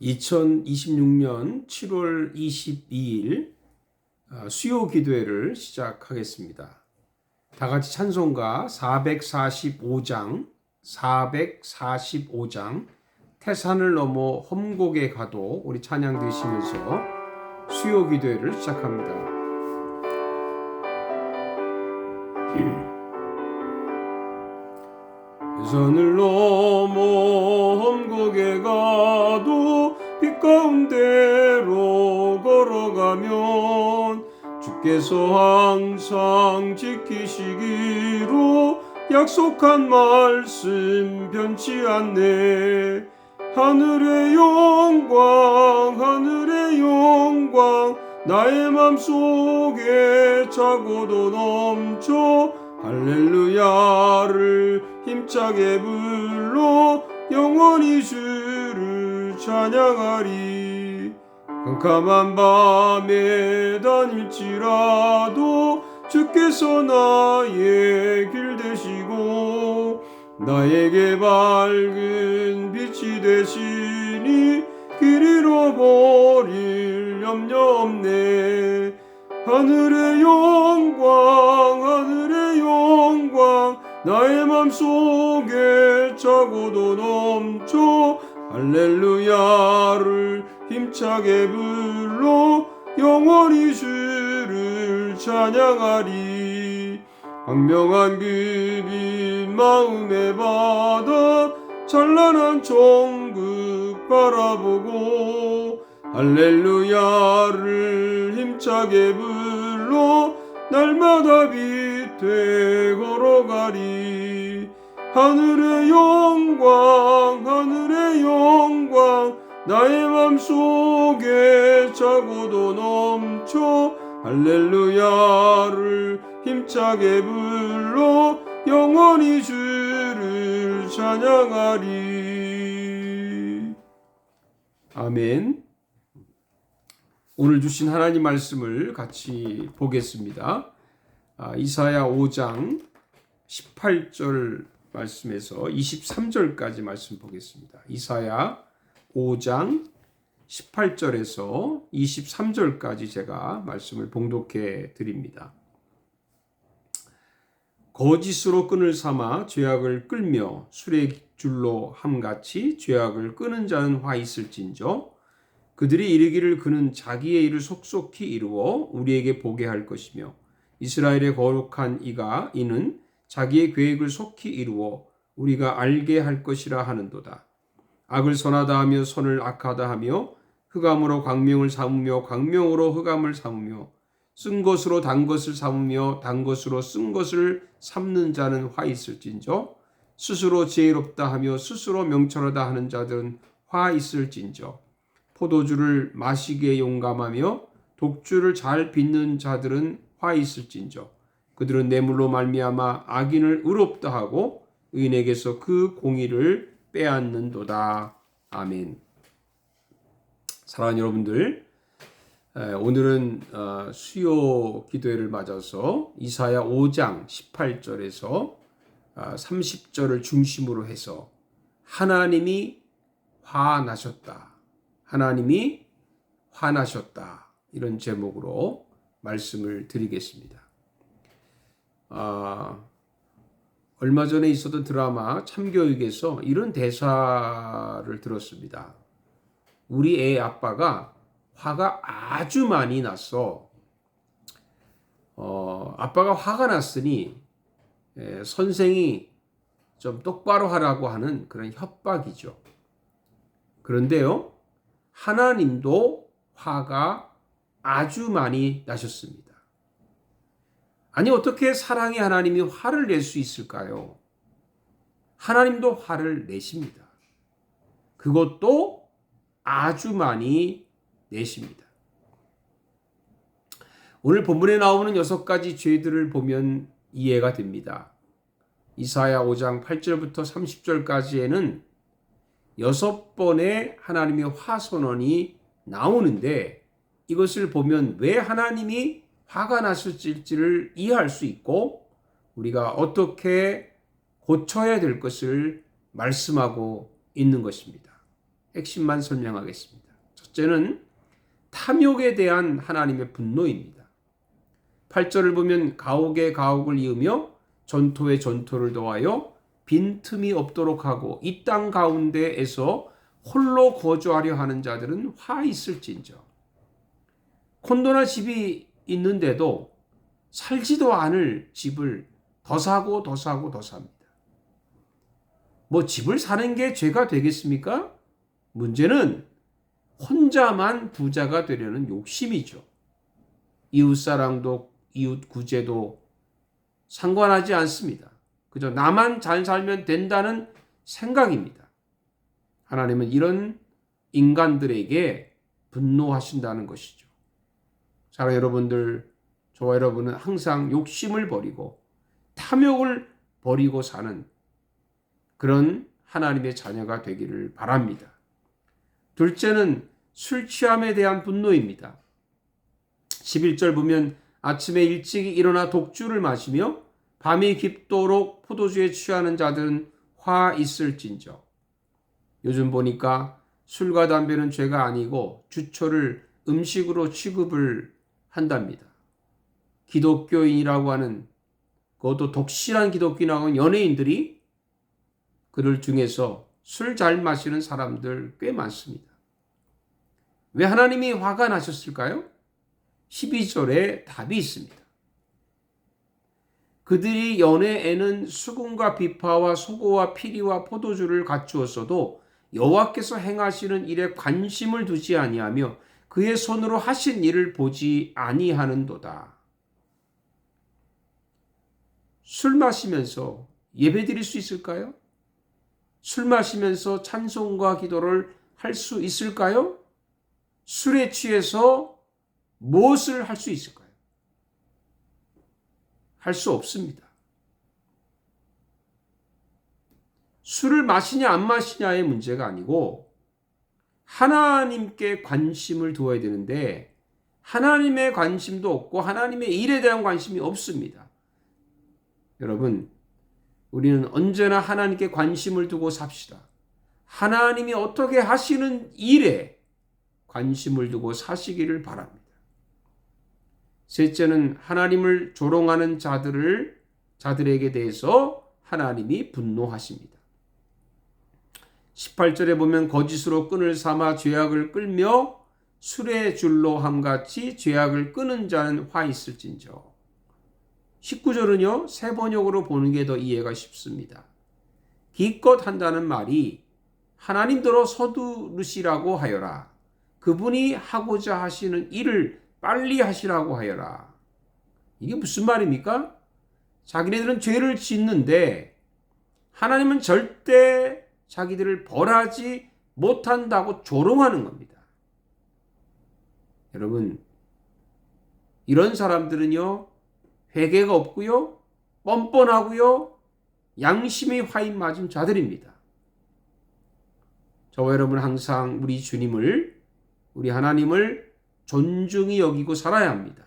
2026년 7월 22일 수요 기도회를 시작하겠습니다. 다 같이 찬송가 445장 태산을 넘어 험곡에 가도 우리 찬양 드시면서 수요 기도회를 시작합니다. 태산을 넘어 험곡에 가도 빛 가운데로 걸어가면 주께서 항상 지키시기로 약속한 말씀 변치 않네. 하늘의 영광 나의 맘속에 차고도 넘쳐 할렐루야를 힘차게 불러 영원히 주를 찬양하리. 캄캄한 밤에 다닐지라도 주께서 나의 길 되시고 나에게 밝은 빛이 되시니 길 잃어버릴 염려 없네. 하늘의 영광 나의 맘속에 차고도 넘쳐 할렐루야를 힘차게 불러 영원히 주를 찬양하리. 광명한 그 빛 마음에 받아 찬란한 천국 바라보고 할렐루야를 힘차게 불러 날마다 빛에 걸어가리. 하늘의 영광 나의 맘속에 차고도 넘쳐 할렐루야를 힘차게 불러 영원히 주를 찬양하리. 아멘. 오늘 주신 하나님 말씀을 같이 보겠습니다. 이사야 5장 18절 말씀에서 23절까지 말씀 보겠습니다. 이사야 5장 18절에서 23절까지 제가 말씀을 봉독해 드립니다. 거짓으로 끈을 삼아 죄악을 끌며 술의 줄로 함같이 죄악을 끄는 자는 화 있을진저. 그들이 이르기를 그는 자기의 일을 속속히 이루어 우리에게 보게 할 것이며 이스라엘의 거룩한 이는 자기의 계획을 속히 이루어 우리가 알게 할 것이라 하는도다. 악을 선하다 하며 선을 악하다 하며 흑암으로 광명을 삼으며 광명으로 흑암을 삼으며 쓴 것으로 단 것을 삼으며 단 것으로 쓴 것을 삼는 자는 화 있을진저. 스스로 지혜롭다 하며 스스로 명철하다 하는 자들은 화 있을진저. 포도주를 마시기에 용감하며 독주를 잘 빚는 자들은 화 있을진저. 그들은 뇌물로 말미암아 악인을 의롭다 하고 의인에게서 그 공의를 빼앗는도다. 아멘. 사랑하는 여러분들, 오늘은 수요 기도회를 맞아서 이사야 5장 18절에서 30절을 중심으로 해서 하나님이 화나셨다. 이런 제목으로 말씀을 드리겠습니다. 얼마 전에 있었던 드라마 참교육에서 이런 대사를 들었습니다. 우리 애 아빠가 화가 아주 많이 났어. 아빠가 화가 났으니 선생이 좀 똑바로 하라고 하는 그런 협박이죠. 그런데요, 하나님도 화가 아주 많이 나셨습니다. 아니, 어떻게 사랑의 하나님이 화를 낼 수 있을까요? 하나님도 화를 내십니다. 그것도 아주 많이 내십니다. 오늘 본문에 나오는 6가지 죄들을 보면 이해가 됩니다. 이사야 5장 8절부터 30절까지에는 6번의 하나님의 화 선언이 나오는데 이것을 보면 왜 하나님이 화가 났을지를 이해할 수 있고 우리가 어떻게 고쳐야 될 것을 말씀하고 있는 것입니다. 핵심만 설명하겠습니다. 첫째는 탐욕에 대한 하나님의 분노입니다. 8절을 보면 가옥에 가옥을 이으며 전토에 전토를 더하여 빈틈이 없도록 하고 이 땅 가운데에서 홀로 거주하려 하는 자들은 화 있을진저. 콘도나 집이 있는데도 살지도 않을 집을 더 사고 더 사고 더 삽니다. 뭐 집을 사는 게 죄가 되겠습니까? 문제는 혼자만 부자가 되려는 욕심이죠. 이웃사랑도 이웃 구제도 상관하지 않습니다. 그저 나만 잘 살면 된다는 생각입니다. 하나님은 이런 인간들에게 분노하신다는 것이죠. 사랑 여러분들, 저와 여러분은 항상 욕심을 버리고 탐욕을 버리고 사는 그런 하나님의 자녀가 되기를 바랍니다. 둘째는 술 취함에 대한 분노입니다. 11절 보면 아침에 일찍 일어나 독주를 마시며 밤이 깊도록 포도주에 취하는 자들은 화 있을진저. 요즘 보니까 술과 담배는 죄가 아니고 주초를 음식으로 취급을 한답니다. 기독교인이라고 하는, 그것도 독실한 기독교인이라고 하는 연예인들이 그들 중에서 술 잘 마시는 사람들 꽤 많습니다. 왜 하나님이 화가 나셨을까요? 12절에 답이 있습니다. 그들이 연애에는 수금과 비파와 소고와 피리와 포도주를 갖추었어도 여호와께서 행하시는 일에 관심을 두지 아니하며 그의 손으로 하신 일을 보지 아니하는도다. 술 마시면서 예배 드릴 수 있을까요? 술 마시면서 찬송과 기도를 할 수 있을까요? 술에 취해서 무엇을 할 수 있을까요? 할 수 없습니다. 술을 마시냐 안 마시냐의 문제가 아니고 하나님께 관심을 두어야 되는데 하나님의 관심도 없고 하나님의 일에 대한 관심이 없습니다. 여러분, 우리는 언제나 하나님께 관심을 두고 삽시다. 하나님이 어떻게 하시는 일에 관심을 두고 사시기를 바랍니다. 셋째는 하나님을 조롱하는 자들에게 대해서 하나님이 분노하십니다. 18절에 보면 거짓으로 끈을 삼아 죄악을 끌며 술의 줄로 함같이 죄악을 끄는 자는 화 있을진저. 19절은요, 새 번역으로 보는 게 더 이해가 쉽습니다. 기껏 한다는 말이 하나님더러 서두르시라고 하여라. 그분이 하고자 하시는 일을 빨리 하시라고 하여라. 이게 무슨 말입니까? 자기네들은 죄를 짓는데 하나님은 절대 자기들을 벌하지 못한다고 조롱하는 겁니다. 여러분, 이런 사람들은요, 회개가 없고요, 뻔뻔하고요, 양심이 화인 맞은 자들입니다. 저와 여러분 항상 우리 주님을, 우리 하나님을 존중히 여기고 살아야 합니다.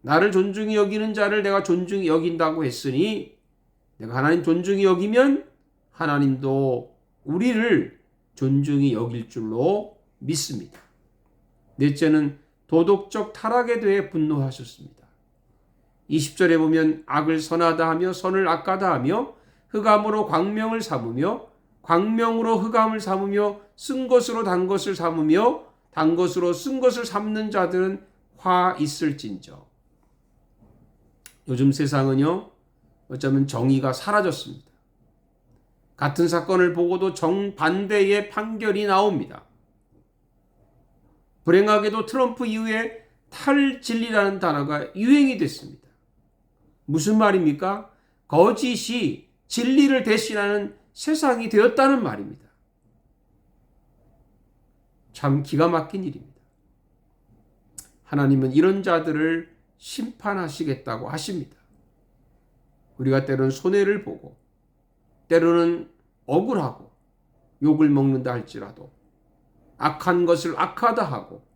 나를 존중히 여기는 자를 내가 존중히 여긴다고 했으니 내가 하나님 존중히 여기면 하나님도 우리를 존중히 여길 줄로 믿습니다. 넷째는 도덕적 타락에 대해 분노하셨습니다. 20절에 보면 악을 선하다 하며 선을 악하다 하며 흑암으로 광명을 삼으며 광명으로 흑암을 삼으며 쓴 것으로 단 것을 삼으며 단 것으로 쓴 것을 삼는 자들은 화 있을진저. 요즘 세상은요, 어쩌면 정의가 사라졌습니다. 같은 사건을 보고도 정반대의 판결이 나옵니다. 불행하게도 트럼프 이후에 탈진리라는 단어가 유행이 됐습니다. 무슨 말입니까? 거짓이 진리를 대신하는 세상이 되었다는 말입니다. 참 기가 막힌 일입니다. 하나님은 이런 자들을 심판하시겠다고 하십니다. 우리가 때로는 손해를 보고 때로는 억울하고 욕을 먹는다 할지라도 악한 것을 악하다 하고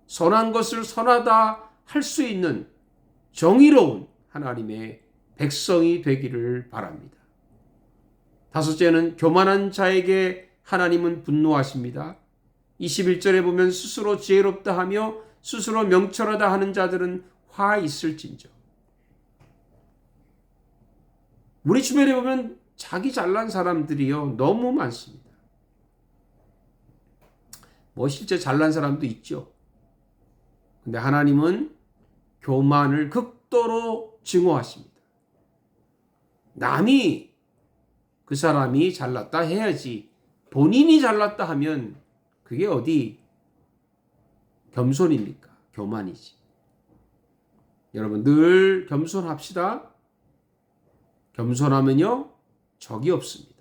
선한 것을 선하다 할 수 있는 정의로운 하나님의 백성이 되기를 바랍니다. 다섯째는 교만한 자에게 하나님은 분노하십니다. 21절에 보면 스스로 지혜롭다 하며 스스로 명철하다 하는 자들은 화 있을진저. 우리 주변에 보면 자기 잘난 사람들이요 너무 많습니다. 뭐 실제 잘난 사람도 있죠. 근데 하나님은 교만을 극도로 증오하십니다. 남이 그 사람이 잘났다 해야지 본인이 잘났다 하면 그게 어디 겸손입니까? 교만이지. 여러분 늘 겸손합시다. 겸손하면요 적이 없습니다.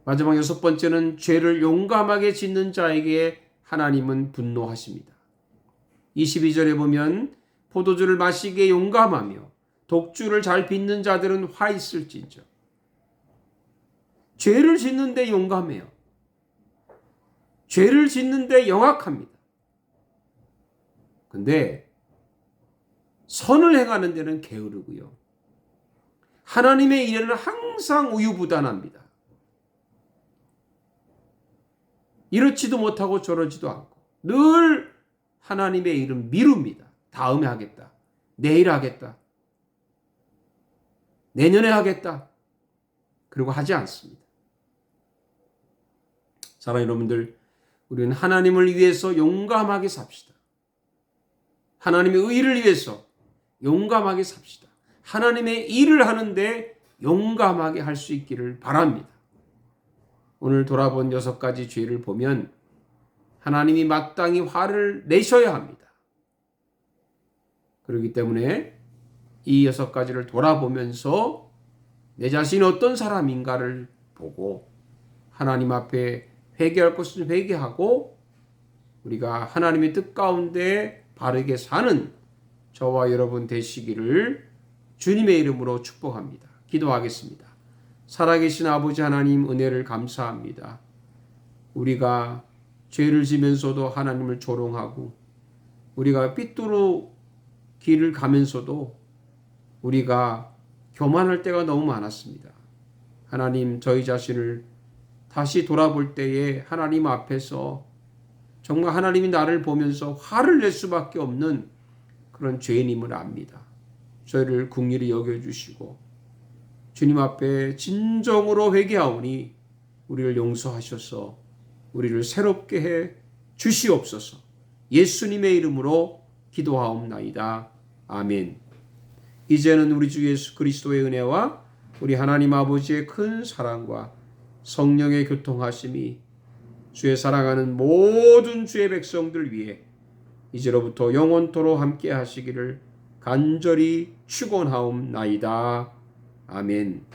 마지막 6번째는 죄를 용감하게 짓는 자에게 하나님은 분노하십니다. 22절에 보면 포도주를 마시기에 용감하며 독주를 잘 빚는 자들은 화 있을진저. 죄를 짓는데 용감해요. 죄를 짓는데 영악합니다. 근데 선을 행하는 데는 게으르고요. 하나님의 일에는 항상 우유부단합니다. 이렇지도 못하고 저러지도 않고 늘 하나님의 일은 미룹니다. 다음에 하겠다. 내일 하겠다. 내년에 하겠다. 그리고 하지 않습니다. 사랑하는 여러분들, 우리는 하나님을 위해서 용감하게 삽시다. 하나님의 의를 위해서 용감하게 삽시다. 하나님의 일을 하는데 용감하게 할 수 있기를 바랍니다. 오늘 돌아본 6가지 죄를 보면 하나님이 마땅히 화를 내셔야 합니다. 그렇기 때문에 이 6가지를 돌아보면서 내 자신이 어떤 사람인가를 보고 하나님 앞에 회개할 것은 회개하고 우리가 하나님의 뜻 가운데 바르게 사는 저와 여러분 되시기를 주님의 이름으로 축복합니다. 기도하겠습니다. 살아계신 아버지 하나님 은혜를 감사합니다. 우리가 죄를 지면서도 하나님을 조롱하고 우리가 삐뚤어 길을 가면서도 우리가 교만할 때가 너무 많았습니다. 하나님 저희 자신을 다시 돌아볼 때에 하나님 앞에서 정말 하나님이 나를 보면서 화를 낼 수밖에 없는 그런 죄인임을 압니다. 저희를 긍휼히 여겨주시고 주님 앞에 진정으로 회개하오니 우리를 용서하셔서 우리를 새롭게 해 주시옵소서. 예수님의 이름으로 기도하옵나이다. 아멘. 이제는 우리 주 예수 그리스도의 은혜와 우리 하나님 아버지의 큰 사랑과 성령의 교통하심이 주의 사랑하는 모든 주의 백성들 위해 이제로부터 영원토록 함께 하시기를 간절히 축원하옵나이다. 아멘.